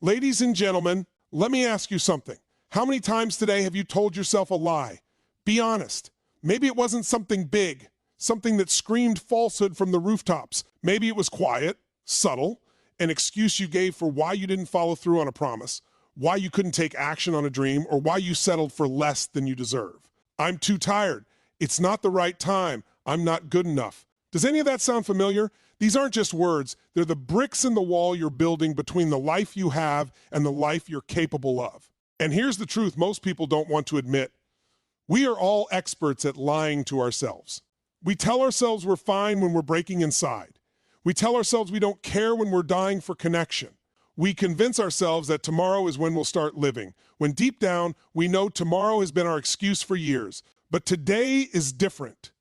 Ladies and gentlemen, let me ask you something. How many times today have you told yourself a lie? Be honest. Maybe it wasn't something big, something that screamed falsehood from the rooftops. Maybe it was quiet, subtle, an excuse you gave for why you didn't follow through on a promise, why you couldn't take action on a dream, or why you settled for less than you deserve. I'm too tired. It's not the right time. I'm not good enough. Does any of that sound familiar? These aren't just words. They're the bricks in the wall you're building between the life you have and the life you're capable of. And here's the truth most people don't want to admit. We are all experts at lying to ourselves. We tell ourselves we're fine when we're breaking inside. We tell ourselves we don't care when we're dying for connection. We convince ourselves that tomorrow is when we'll start living, when deep down we know tomorrow has been our excuse for years. But today is different.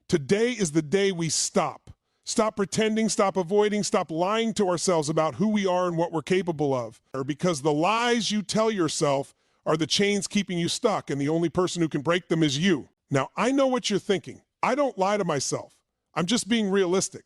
Today is the day we stop. Stop pretending, stop avoiding, stop lying to ourselves about who we are and what we're capable of. Because the lies you tell yourself are the chains keeping you stuck, and the only person who can break them is you. Now, I know what you're thinking. I don't lie to myself. I'm just being realistic.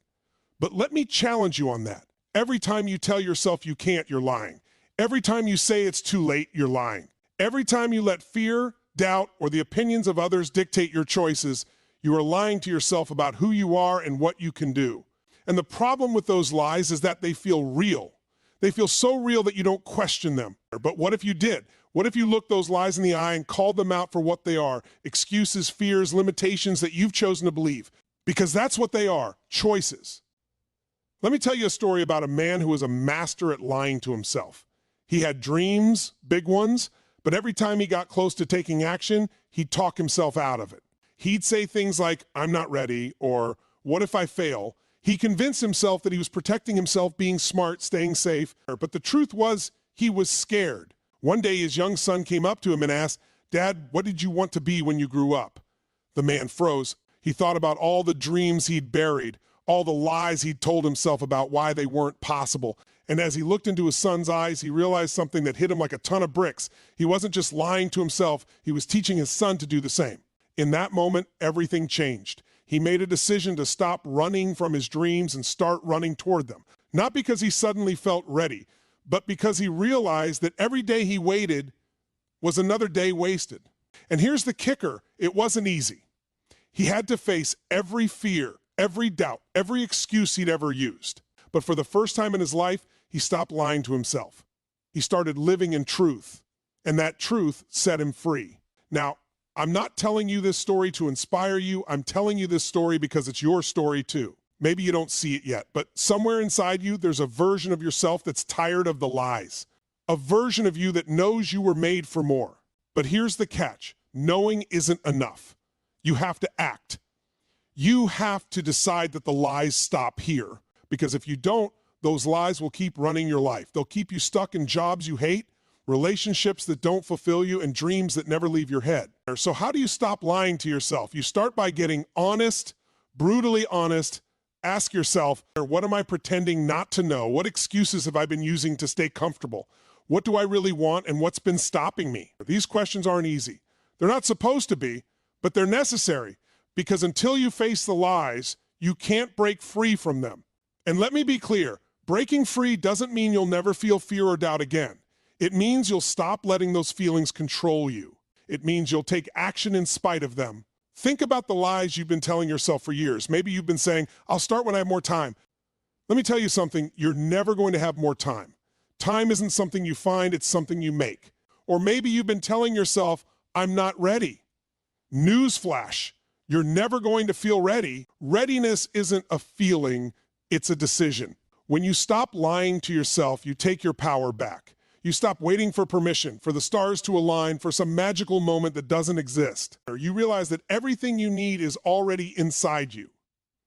But let me challenge you on that. Every time you tell yourself you can't, you're lying. Every time you say it's too late, you're lying. Every time you let fear, doubt, or the opinions of others dictate your choices, you are lying to yourself about who you are and what you can do. And the problem with those lies is that they feel real. They feel so real that you don't question them. But what if you did? What if you looked those lies in the eye and called them out for what they are? Excuses, fears, limitations that you've chosen to believe. Because that's what they are, choices. Let me tell you a story about a man who was a master at lying to himself. He had dreams, big ones, but every time he got close to taking action, he'd talk himself out of it. He'd say things like, I'm not ready, or what if I fail? He convinced himself that he was protecting himself, being smart, staying safe. But the truth was, he was scared. One day, his young son came up to him and asked, Dad, what did you want to be when you grew up? The man froze. He thought about all the dreams he'd buried, all the lies he'd told himself about why they weren't possible. And as he looked into his son's eyes, he realized something that hit him like a ton of bricks. He wasn't just lying to himself, he was teaching his son to do the same. In that moment, everything changed. He made a decision to stop running from his dreams and start running toward them. Not because he suddenly felt ready, but because he realized that every day he waited was another day wasted. And here's the kicker, it wasn't easy. He had to face every fear, every doubt, every excuse he'd ever used. But for the first time in his life, he stopped lying to himself. He started living in truth, and that truth set him free. Now, I'm not telling you this story to inspire you. I'm telling you this story because it's your story too. Maybe you don't see it yet, but somewhere inside you, there's a version of yourself that's tired of the lies. A version of you that knows you were made for more. But here's the catch. Knowing isn't enough. You have to act. You have to decide that the lies stop here. Because if you don't, those lies will keep running your life. They'll keep you stuck in jobs you hate, relationships that don't fulfill you, and dreams that never leave your head. So how do you stop lying to yourself? You start by getting honest, brutally honest. Ask yourself, what am I pretending not to know? What excuses have I been using to stay comfortable? What do I really want, and what's been stopping me? These questions aren't easy. They're not supposed to be, but they're necessary, because until you face the lies, you can't break free from them. And let me be clear, breaking free doesn't mean you'll never feel fear or doubt again. It means you'll stop letting those feelings control you. It means you'll take action in spite of them. Think about the lies you've been telling yourself for years. Maybe you've been saying, I'll start when I have more time. Let me tell you something, you're never going to have more time. Time isn't something you find, it's something you make. Or maybe you've been telling yourself, I'm not ready. Newsflash, you're never going to feel ready. Readiness isn't a feeling, it's a decision. When you stop lying to yourself, you take your power back. You stop waiting for permission, for the stars to align, for some magical moment that doesn't exist. You realize that everything you need is already inside you.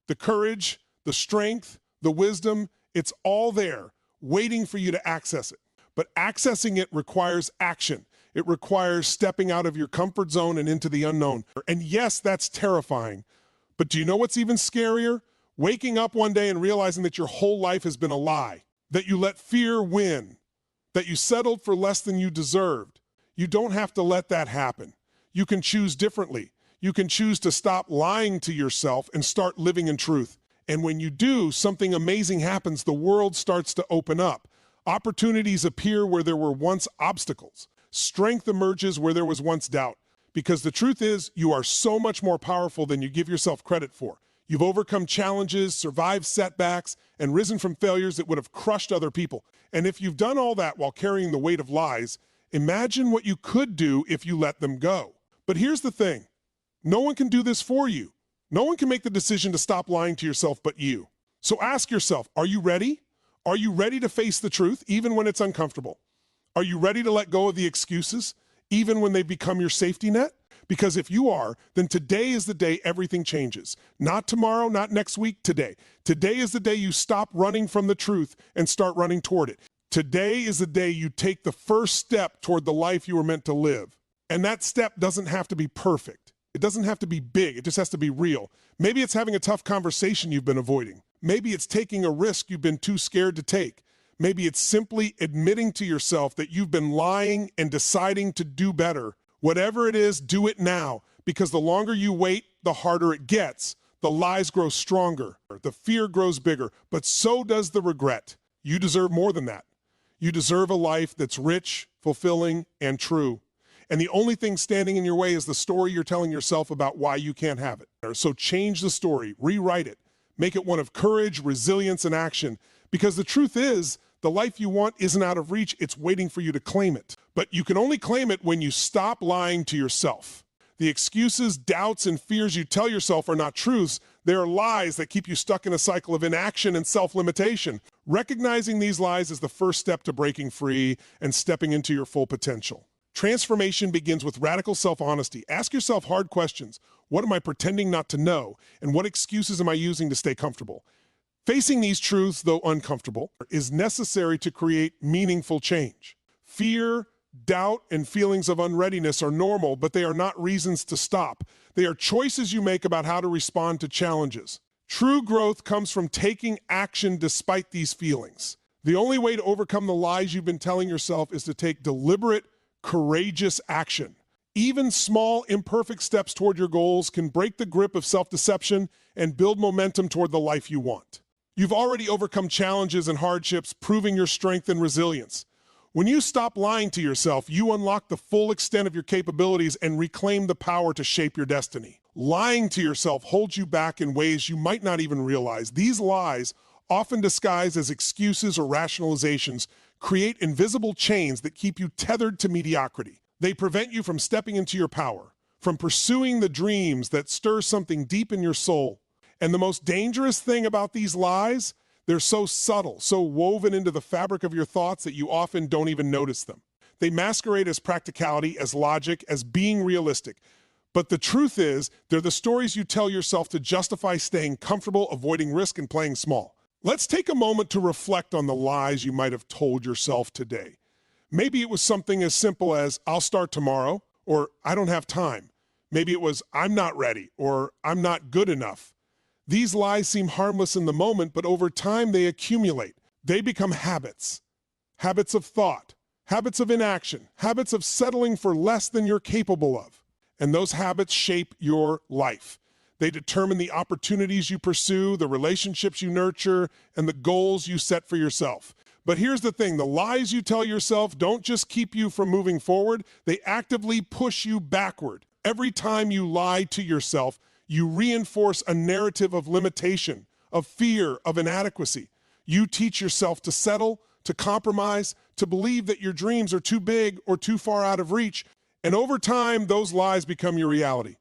The courage, the strength, the wisdom, it's all there, waiting for you to access it. But accessing it requires action. It requires stepping out of your comfort zone and into the unknown. And yes, that's terrifying. But do you know what's even scarier? Waking up one day and realizing that your whole life has been a lie, that you let fear win, that you settled for less than you deserved. You don't have to let that happen. You can choose differently. You can choose to stop lying to yourself and start living in truth. And when you do, something amazing happens. The world starts to open up. Opportunities appear where there were once obstacles. Strength emerges where there was once doubt. Because the truth is, you are so much more powerful than you give yourself credit for. You've overcome challenges, survived setbacks, and risen from failures that would have crushed other people. And if you've done all that while carrying the weight of lies, imagine what you could do if you let them go. But here's the thing. No one can do this for you. No one can make the decision to stop lying to yourself but you. So ask yourself, are you ready? Are you ready to face the truth, even when it's uncomfortable? Are you ready to let go of the excuses, even when they become your safety net? Because if you are, then today is the day everything changes. Not tomorrow, not next week, today. Today is the day you stop running from the truth and start running toward it. Today is the day you take the first step toward the life you were meant to live. And that step doesn't have to be perfect. It doesn't have to be big. It just has to be real. Maybe it's having a tough conversation you've been avoiding. Maybe it's taking a risk you've been too scared to take. Maybe it's simply admitting to yourself that you've been lying and deciding to do better. Whatever it is, do it now, because the longer you wait, the harder it gets. The lies grow stronger, the fear grows bigger, but so does the regret. You deserve more than that. You deserve a life that's rich, fulfilling, and true. And the only thing standing in your way is the story you're telling yourself about why you can't have it. So change the story, rewrite it, make it one of courage, resilience, and action, because the truth is, the life you want isn't out of reach, it's waiting for you to claim it. But you can only claim it when you stop lying to yourself. The excuses, doubts, and fears you tell yourself are not truths. They are lies that keep you stuck in a cycle of inaction and self-limitation. Recognizing these lies is the first step to breaking free and stepping into your full potential. Transformation begins with radical self-honesty. Ask yourself hard questions. What am I pretending not to know? And what excuses am I using to stay comfortable? Facing these truths, though uncomfortable, is necessary to create meaningful change. Fear, doubt, and feelings of unreadiness are normal, but they are not reasons to stop. They are choices you make about how to respond to challenges. True growth comes from taking action despite these feelings. The only way to overcome the lies you've been telling yourself is to take deliberate, courageous action. Even small, imperfect steps toward your goals can break the grip of self-deception and build momentum toward the life you want. You've already overcome challenges and hardships, proving your strength and resilience. When you stop lying to yourself, you unlock the full extent of your capabilities and reclaim the power to shape your destiny. Lying to yourself holds you back in ways you might not even realize. These lies, often disguised as excuses or rationalizations, create invisible chains that keep you tethered to mediocrity. They prevent you from stepping into your power, from pursuing the dreams that stir something deep in your soul. And the most dangerous thing about these lies, they're so subtle, so woven into the fabric of your thoughts that you often don't even notice them. They masquerade as practicality, as logic, as being realistic. But the truth is, they're the stories you tell yourself to justify staying comfortable, avoiding risk, and playing small. Let's take a moment to reflect on the lies you might have told yourself today. Maybe it was something as simple as, I'll start tomorrow, or I don't have time. Maybe it was, I'm not ready, or I'm not good enough. These lies seem harmless in the moment, but over time they accumulate. They become habits. Habits of thought, habits of inaction, habits of settling for less than you're capable of. And those habits shape your life. They determine the opportunities you pursue, the relationships you nurture, and the goals you set for yourself. But here's the thing, the lies you tell yourself don't just keep you from moving forward, they actively push you backward. Every time you lie to yourself, you reinforce a narrative of limitation, of fear, of inadequacy. You teach yourself to settle, to compromise, to believe that your dreams are too big or too far out of reach. And over time, those lies become your reality.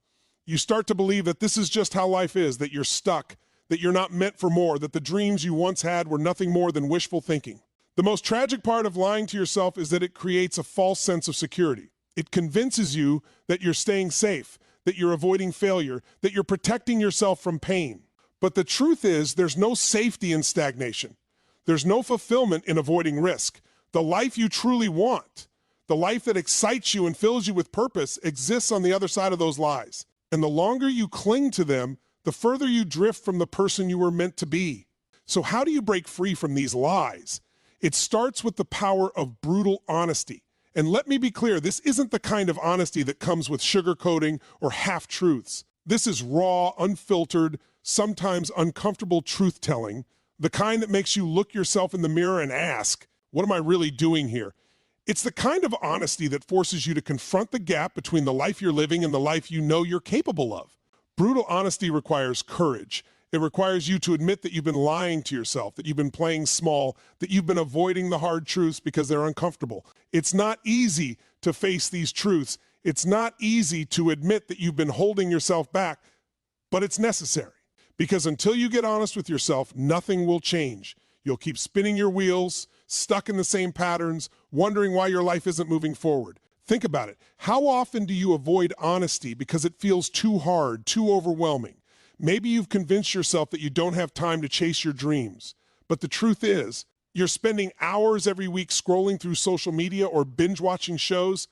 You start to believe that this is just how life is, that you're stuck, that you're not meant for more, that the dreams you once had were nothing more than wishful thinking. The most tragic part of lying to yourself is that it creates a false sense of security. It convinces you that you're staying safe, that you're avoiding failure, that you're protecting yourself from pain. But the truth is, there's no safety in stagnation. There's no fulfillment in avoiding risk. The life you truly want, the life that excites you and fills you with purpose, exists on the other side of those lies. And the longer you cling to them, the further you drift from the person you were meant to be. So how do you break free from these lies? It starts with the power of brutal honesty. And let me be clear, this isn't the kind of honesty that comes with sugarcoating or half-truths. This is raw, unfiltered, sometimes uncomfortable truth-telling, the kind that makes you look yourself in the mirror and ask, What am I really doing here? It's the kind of honesty that forces you to confront the gap between the life you're living and the life you know you're capable of. Brutal honesty requires courage. It requires you to admit that you've been lying to yourself, that you've been playing small, that you've been avoiding the hard truths because they're uncomfortable. It's not easy to face these truths. It's not easy to admit that you've been holding yourself back, but it's necessary. Because until you get honest with yourself, nothing will change. You'll keep spinning your wheels, stuck in the same patterns, wondering why your life isn't moving forward. Think about it. How often do you avoid honesty because it feels too hard, too overwhelming? Maybe you've convinced yourself that you don't have time to chase your dreams. But the truth is, you're spending hours every week scrolling through social media or binge-watching shows.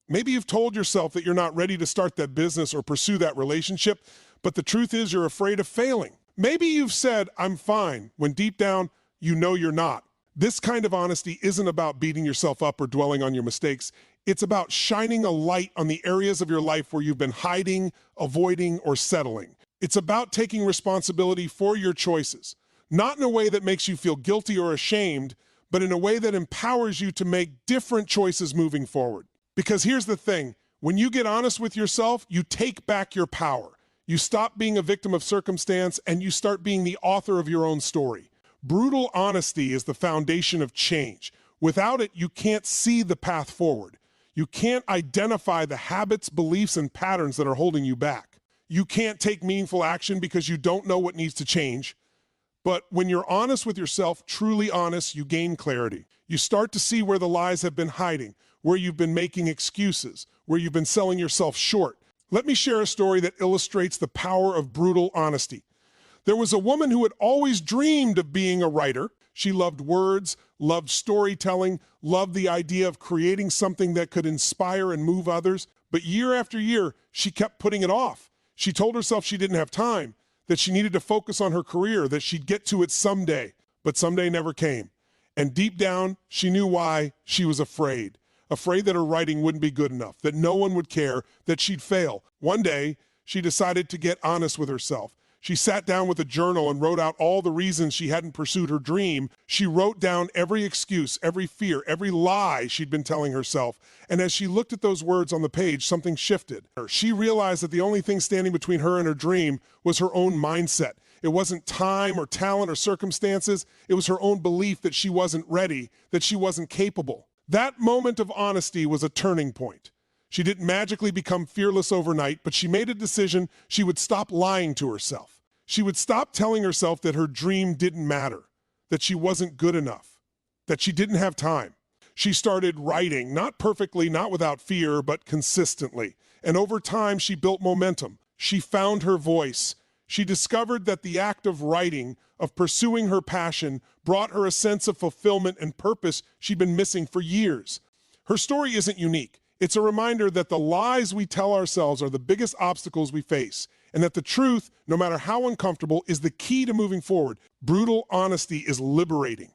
Maybe you've told yourself that you're not ready to start that business or pursue that relationship, but the truth is you're afraid of failing. Maybe you've said, "I'm fine," when deep down, you know you're not. This kind of honesty isn't about beating yourself up or dwelling on your mistakes. It's about shining a light on the areas of your life where you've been hiding, avoiding, or settling. It's about taking responsibility for your choices, not in a way that makes you feel guilty or ashamed, but in a way that empowers you to make different choices moving forward. Because here's the thing, when you get honest with yourself, you take back your power. You stop being a victim of circumstance and you start being the author of your own story. Brutal honesty is the foundation of change. Without it, you can't see the path forward. You can't identify the habits, beliefs, and patterns that are holding you back. You can't take meaningful action because you don't know what needs to change. But when you're honest with yourself, truly honest, you gain clarity. You start to see where the lies have been hiding, where you've been making excuses, where you've been selling yourself short. Let me share a story that illustrates the power of brutal honesty. There was a woman who had always dreamed of being a writer. She loved words, loved storytelling, loved the idea of creating something that could inspire and move others. But year after year, she kept putting it off. She told herself she didn't have time, that she needed to focus on her career, that she'd get to it someday. But someday never came. And deep down, she knew why. She was afraid. Afraid that her writing wouldn't be good enough, that no one would care, that she'd fail. One day, she decided to get honest with herself. She sat down with a journal and wrote out all the reasons she hadn't pursued her dream. She wrote down every excuse, every fear, every lie she'd been telling herself. And as she looked at those words on the page, something shifted. She realized that the only thing standing between her and her dream was her own mindset. It wasn't time or talent or circumstances. It was her own belief that she wasn't ready, that she wasn't capable. That moment of honesty was a turning point. She didn't magically become fearless overnight, but she made a decision she would stop lying to herself. She would stop telling herself that her dream didn't matter, that she wasn't good enough, that she didn't have time. She started writing, not perfectly, not without fear, but consistently. And over time, she built momentum. She found her voice. She discovered that the act of writing, of pursuing her passion, brought her a sense of fulfillment and purpose she'd been missing for years. Her story isn't unique. It's a reminder that the lies we tell ourselves are the biggest obstacles we face, and that the truth, no matter how uncomfortable, is the key to moving forward. Brutal honesty is liberating.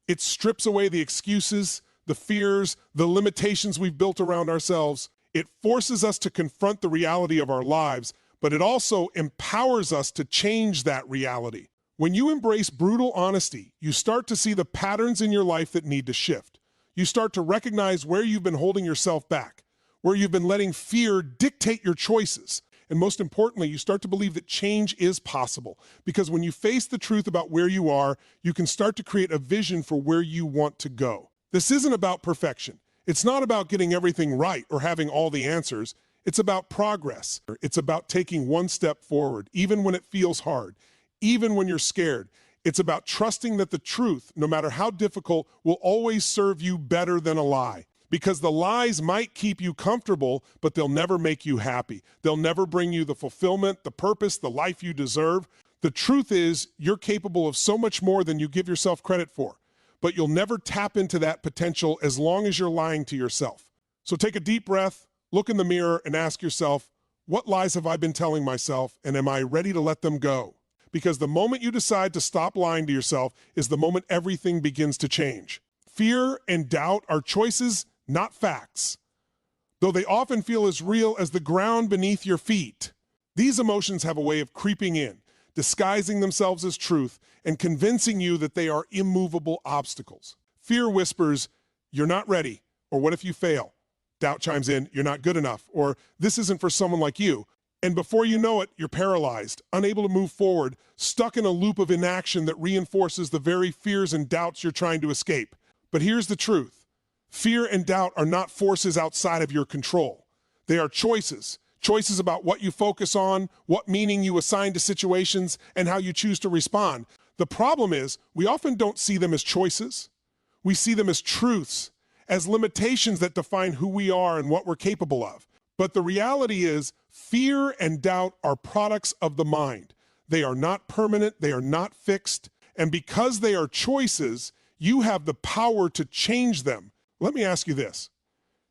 It strips away the excuses, the fears, the limitations we've built around ourselves. It forces us to confront the reality of our lives, but it also empowers us to change that reality. When you embrace brutal honesty, you start to see the patterns in your life that need to shift. You start to recognize where you've been holding yourself back, where you've been letting fear dictate your choices. And most importantly, you start to believe that change is possible. Because when you face the truth about where you are, you can start to create a vision for where you want to go. This isn't about perfection. It's not about getting everything right or having all the answers. It's about progress. It's about taking one step forward, even when it feels hard, even when you're scared. It's about trusting that the truth, no matter how difficult, will always serve you better than a lie. Because the lies might keep you comfortable, but they'll never make you happy. They'll never bring you the fulfillment, the purpose, the life you deserve. The truth is, you're capable of so much more than you give yourself credit for. But you'll never tap into that potential as long as you're lying to yourself. So take a deep breath, look in the mirror, and ask yourself, what lies have I been telling myself, and am I ready to let them go? Because the moment you decide to stop lying to yourself is the moment everything begins to change. Fear and doubt are choices, not facts. Though they often feel as real as the ground beneath your feet, these emotions have a way of creeping in, disguising themselves as truth, and convincing you that they are immovable obstacles. Fear whispers, you're not ready, or what if you fail? Doubt chimes in, you're not good enough, or this isn't for someone like you. And before you know it, you're paralyzed, unable to move forward, stuck in a loop of inaction that reinforces the very fears and doubts you're trying to escape. But here's the truth. Fear and doubt are not forces outside of your control. They are choices. Choices about what you focus on, what meaning you assign to situations, and how you choose to respond. The problem is, we often don't see them as choices. We see them as truths, as limitations that define who we are and what we're capable of. But the reality is, fear and doubt are products of the mind. They are not permanent, they are not fixed, and because they are choices, you have the power to change them. Let me ask you this.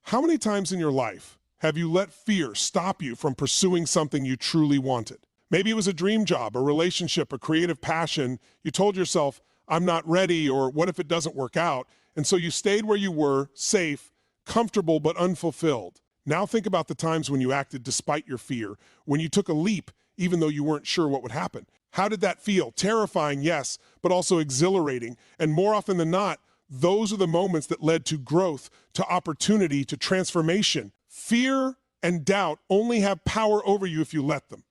How many times in your life have you let fear stop you from pursuing something you truly wanted? Maybe it was a dream job, a relationship, a creative passion. You told yourself, I'm not ready, or what if it doesn't work out? And so you stayed where you were, safe, comfortable, but unfulfilled. Now think about the times when you acted despite your fear, when you took a leap, even though you weren't sure what would happen. How did that feel? Terrifying, yes, but also exhilarating. And more often than not, those are the moments that led to growth, to opportunity, to transformation. Fear and doubt only have power over you if you let them.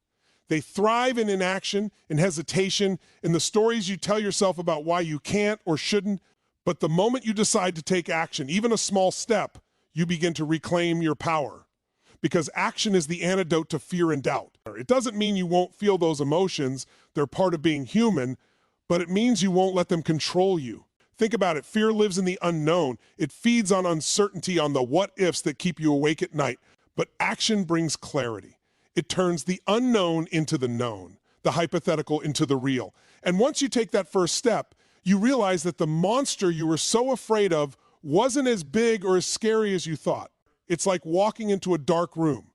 They thrive in inaction, in hesitation, in the stories you tell yourself about why you can't or shouldn't. But the moment you decide to take action, even a small step, you begin to reclaim your power. Because action is the antidote to fear and doubt. It doesn't mean you won't feel those emotions. They're part of being human, but it means you won't let them control you. Think about it. Fear lives in the unknown. It feeds on uncertainty, on the what-ifs that keep you awake at night. But action brings clarity. It turns the unknown into the known, the hypothetical into the real. And once you take that first step, you realize that the monster you were so afraid of wasn't as big or as scary as you thought. It's like walking into a dark room.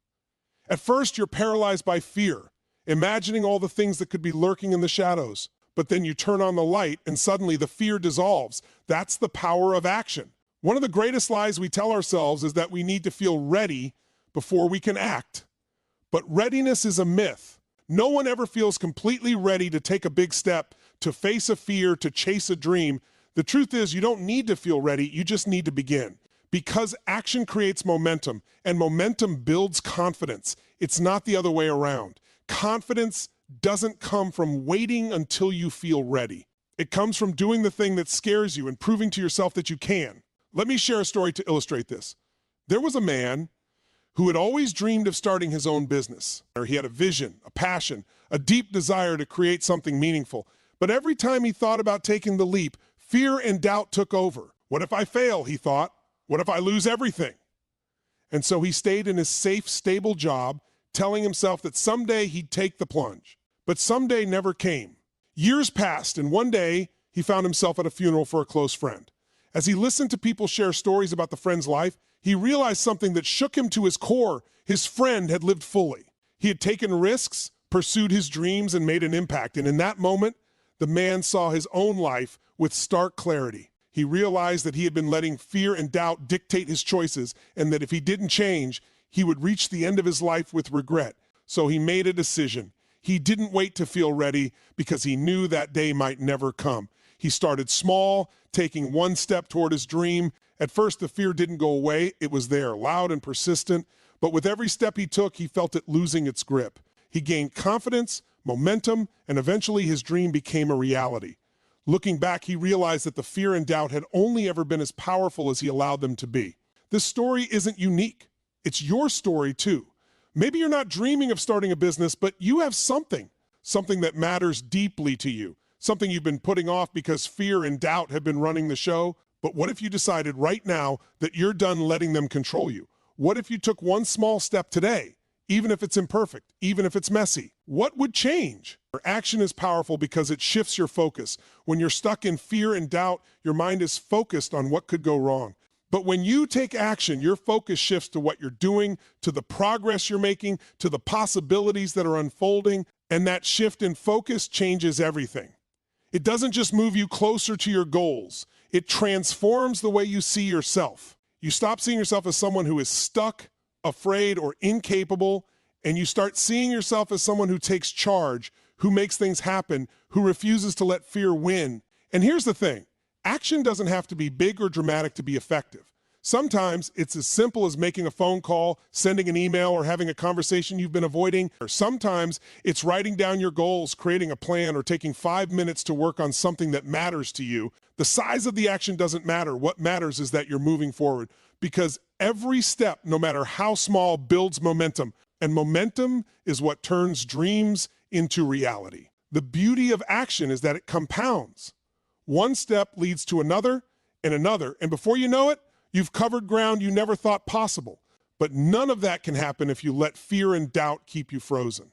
At first, you're paralyzed by fear, imagining all the things that could be lurking in the shadows. But then you turn on the light and suddenly the fear dissolves. That's the power of action. One of the greatest lies we tell ourselves is that we need to feel ready before we can act. But readiness is a myth. No one ever feels completely ready to take a big step, to face a fear, to chase a dream. The truth is, you don't need to feel ready, you just need to begin. Because action creates momentum, and momentum builds confidence. It's not the other way around. Confidence doesn't come from waiting until you feel ready. It comes from doing the thing that scares you and proving to yourself that you can. Let me share a story to illustrate this. There was a man who had always dreamed of starting his own business. He had a vision, a passion, a deep desire to create something meaningful. But every time he thought about taking the leap, fear and doubt took over. What if I fail, he thought. What if I lose everything? And so he stayed in his safe, stable job, telling himself that someday he'd take the plunge. But someday never came. Years passed, and one day he found himself at a funeral for a close friend. As he listened to people share stories about the friend's life, he realized something that shook him to his core. His friend had lived fully. He had taken risks, pursued his dreams, and made an impact. And in that moment, the man saw his own life with stark clarity. He realized that he had been letting fear and doubt dictate his choices, and that if he didn't change, he would reach the end of his life with regret. So he made a decision. He didn't wait to feel ready because he knew that day might never come. He started small, taking one step toward his dream. At first, the fear didn't go away. It was there, loud and persistent. But with every step he took, he felt it losing its grip. He gained confidence, momentum, and eventually his dream became a reality. Looking back, he realized that the fear and doubt had only ever been as powerful as he allowed them to be. This story isn't unique. It's your story too. Maybe you're not dreaming of starting a business, but you have something that matters deeply to you, something you've been putting off because fear and doubt have been running the show. But what if you decided right now that you're done letting them control you? What if you took one small step today, even if it's imperfect, even if it's messy? What would change? Action is powerful because it shifts your focus. When you're stuck in fear and doubt, your mind is focused on what could go wrong. But when you take action, your focus shifts to what you're doing, to the progress you're making, to the possibilities that are unfolding, and that shift in focus changes everything. It doesn't just move you closer to your goals. It transforms the way you see yourself. You stop seeing yourself as someone who is stuck, afraid, or incapable, and you start seeing yourself as someone who takes charge, who makes things happen, who refuses to let fear win. And here's the thing. Action doesn't have to be big or dramatic to be effective. Sometimes it's as simple as making a phone call, sending an email, or having a conversation you've been avoiding. Or sometimes it's writing down your goals, creating a plan, or taking 5 minutes to work on something that matters to you. The size of the action doesn't matter. What matters is that you're moving forward, because every step, no matter how small, builds momentum. And momentum is what turns dreams into reality. The beauty of action is that it compounds. One step leads to another, and before you know it, you've covered ground you never thought possible. But none of that can happen if you let fear and doubt keep you frozen.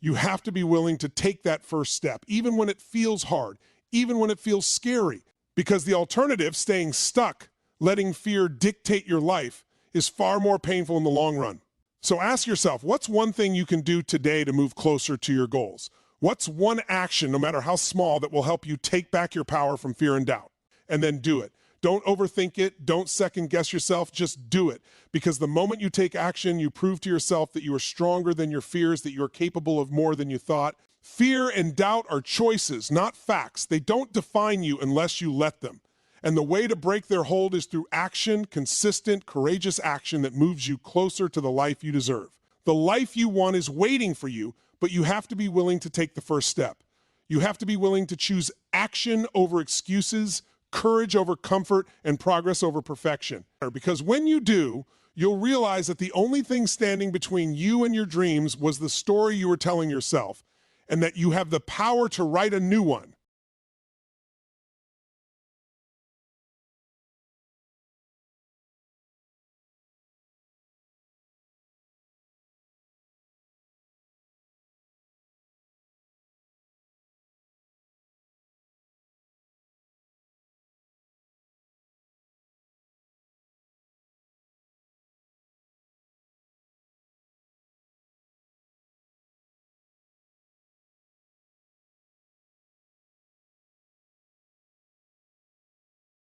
You have to be willing to take that first step, even when it feels hard, even when it feels scary, because the alternative, staying stuck, letting fear dictate your life, is far more painful in the long run. So ask yourself, what's one thing you can do today to move closer to your goals? What's one action, no matter how small, that will help you take back your power from fear and doubt? And then do it. Don't overthink it. Don't second guess yourself. Just do it. Because the moment you take action, you prove to yourself that you are stronger than your fears, that you are capable of more than you thought. Fear and doubt are choices, not facts. They don't define you unless you let them. And the way to break their hold is through action, consistent, courageous action that moves you closer to the life you deserve. The life you want is waiting for you, but you have to be willing to take the first step. You have to be willing to choose action over excuses, courage over comfort, and progress over perfection. Because when you do, you'll realize that the only thing standing between you and your dreams was the story you were telling yourself, and that you have the power to write a new one.